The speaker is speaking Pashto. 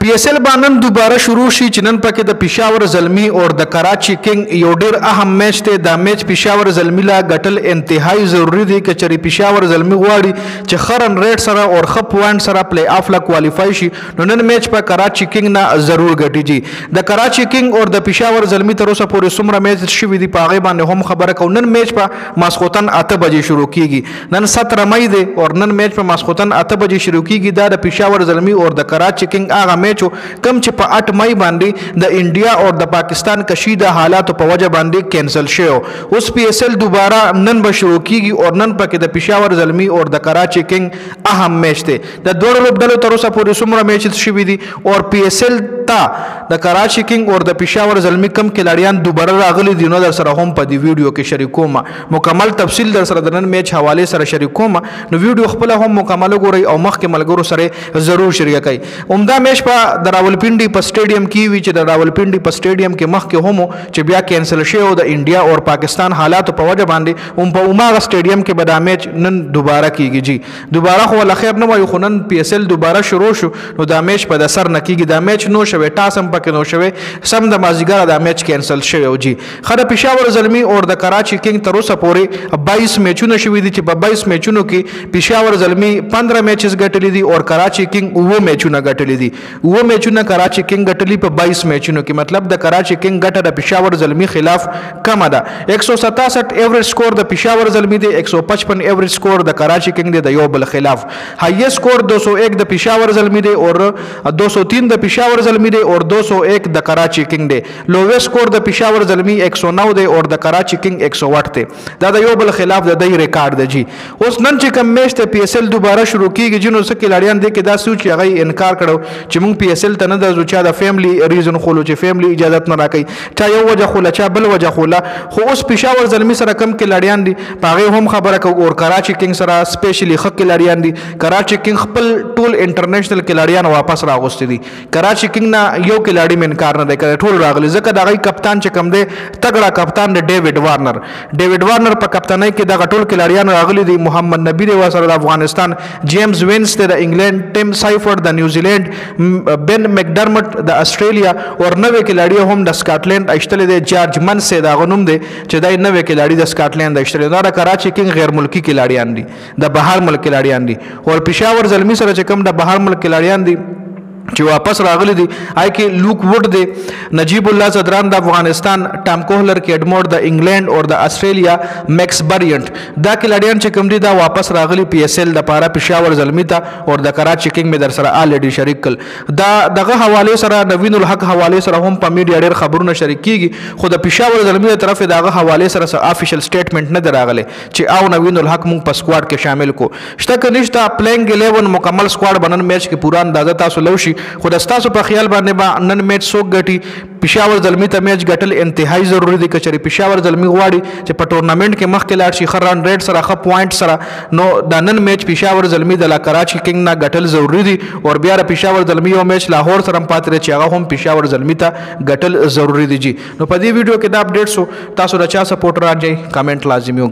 PSL बानन दोबारा शुरू शी चिनन पके द पेशावर ज़ल्मी और द कराची किंग यो ډیر اهم میچ ته د میچ पेशावर ज़ल्मी لا ګټل انتهایی ضروری دی چې چری पेशावर ज़ल्मी غواړي چې خرن ریټ سره او خ پوینټ سره پلی آف لا کوالیفای شي نو نن میچ په کراچی کینګ نه ضرور ګټي جی د کراچی کینګ او د पेशावर ज़ल्मी تر اوسه پورې څومره میچ شوی دی پاغه باندې هم خبره کو نن میچ په ماسخوتن 8 بجې شروع کیږي نن 17 مئی دی او نن میچ په ماسخوتن 8 بجې شروع کیږي دا د पेशावर ज़ल्मी او د کراچی کینګ هغه میچ کم چې په 8 مئی باندې د انډیا او د پاکستان کشیده حالات په وجه باندې کینسل شو اوس PSL دوباره نن به شروع کیږي او نن پکې د पेशावर ज़ल्मी او د کراچی کینګ اهم میچ دی د دوه لوبډلو تر اوسه پورې څومره میچ شوي دي او PSL ته د کراچی کینګ او د पेशावर ज़ल्मी کم کھلاڑیان دوباره راغلي دي نو در سره هم په دی ویډیو کې شریکوم مکمل تفصیل در سره د نن میچ حواله سره شریکوم نو ویډیو خپل هم مکمل ګورئ او مخکې ملګرو سره ضرور شریک کړئ عمده میچ په د راولپنډي په سټیډیم کې وی چې د راولپنډي په سټیډیم کې مخکې هم چې بیا کینسل شوی د انډیا او پاکستان حالات په وجه باندې په عمره سټیډیم کې به دا میچ نن دوباره کیږي جی دوباره خو لخر نه وایو خو نن PSL دوباره شروع شو نو دا میچ په د سر نه کیږي دا میچ نو شوی ټاسم پکې نو شوی سم د مازیګر دا میچ کینسل شوی جی خره पेशावर ज़ल्मी او د کراچی کینګ تر اوسه پورې 22 میچونه شوي دي چې په 22 میچونو کې पेशावर ज़ल्मी 15 میچز ګټلې دي او کراچی کینګ 9 میچونه ګټلې دي वो میچونه کراچی کینګ ګټلې په 22 میچونو کې مطلب د کراچی کینګ ګټه د पेशावर ज़ल्मी خلاف کم ده 167 ایوریج سکور د पेशावर ज़ल्मी دی 155 ایوریج سکور د کراچی کینګ دی د یو بل خلاف هایست سکور 201 د पेशावर ज़ल्मी دی او 203 د पेशावर ज़ल्मी دی او 201 د کراچی کینګ دی لوویست سکور د पेशावर ज़ल्मी 109 دی او د کراچی کینګ 108 دی دا د یو بل خلاف د دی ریکارډ دی جی اوس نن چې کوم میچ ته PSL دوباره شروع کیږي جنو سکه لاړیان دی کې دا سوچ هغه انکار کړو چې مونږ PSL ته نه د چا د فیملی ریزن خلو چې فیملی اجازه نه راکړي چا یو وجه خو چا بل وجه خو خو اوس पेशावर ज़ल्मी سره کم کې لاړیان دي پاغه هم خبره کو او کراچی کینګ سره سپیشلی خک کې لاړیان دي کراچی کینګ خپل ټول انټرنیشنل کې لاړیان واپس راغوستي دي کراچی کینګ نه یو کې لاړی من کار نه کوي ټول راغلي ځکه دغه کپتان چې کم دی تګړه کپتان دی ډیوډ وارنر په کپتانۍ کې دغه ټول کې لاړیان راغلي دي محمد نبی دی وسره د افغانستان جیمز وینس د انګلند ټیم سایفورد د نیوزیلند بن میکډرمټ د استرالیا او نوې کلاړي هم د سکاټلند اشتل دی جارج منسه دا غنوم دی چې دای نوې کلاړي د سکاټلند اشتل دا د کراچی کینګ غیر ملکی کلاړيان دي د بهر ملک کلاړيان دي او पेशावर ज़ल्मी سره چې کوم د بهر ملک کلاړيان دي چې واپس راغلي دي آی کې لوک وډ دی نجیب الله زدران د افغانستان ټام کوهلر کې اډمور د انګلند او د استرالیا میکس بریانټ دا کلاډیان چې کوم دي دا واپس راغلي PSL د پاره पेशावर ज़ल्मी ته او د کراچی کینګ می در سره الریډي شریک کړ دا دغه حواله سره نوین الحق حواله سره هم په میډیا ډېر خبرونه شریک کیږي خو د पेशावर ज़ल्मी تر طرف دغه حواله سره افیشل سټیټمنټ نه دراغله چې او نوین الحق مونږ په سکواډ کې شامل کو شته کنيشته پلینګ 11 مکمل سکواډ بنن میچ کې پورا اندازه تاسو لوشي خو د تاسو په خیال باندې با نن میچ څوک ګټي पेशावर ज़ल्मी ته میچ ګټل انتهایی ضروری دی کچري पेशावर ज़ल्मी غواړي چې په ټورنمنت کې مخکې لاړ شي خران ریټ سره خ پوینټ سره نو د نن میچ पेशावर ज़ल्मी د کراچی کینګ نه ګټل ضروری دی او بیا पेशावर ज़ल्मी یو میچ لاهور سره پاتره چې هغه هم पेशावर ज़ल्मी ته ګټل ضروری دی جی نو په دې ویډیو کې دا اپډیټ سو تاسو د چا سپورټ راځي کمنټ لازمي